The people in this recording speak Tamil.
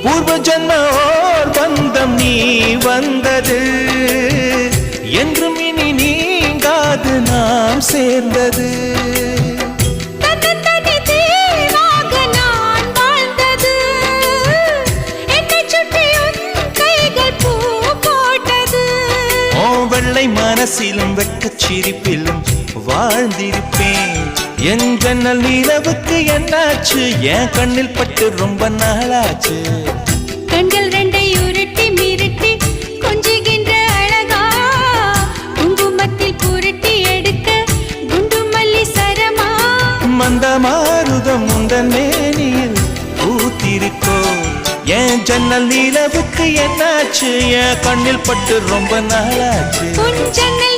பூர்வ ஜன்ம ஓர் பந்தம் நீ வந்தது என்றும் இனி நீங்காது நாம் சேர்ந்தது வெள்ளை மனசிலும் வெட்கச் சிரிப்பிலும் வாழ்ந்திருப்பேன் என் ஜன்னல் நிலவுக்கு என்னாச்சு என் கண்ணில் பட்டு ரொம்ப நாளாச்சு கண்கள் ரெண்டை உருட்டி மிரட்டி கொஞ்சுகின்ற அழகா குங்குமத்தில் புரட்டி எடுக்க குண்டு மல்லி சரமா மந்த மாருதம் உந்தன் மேனியில் பூத்திருக்கோ என் ஜன்னல் நிலவுக்கு என்னாச்சு என் கண்ணில் பட்டு ரொம்ப நாளாச்சு உன் ஜன்னல்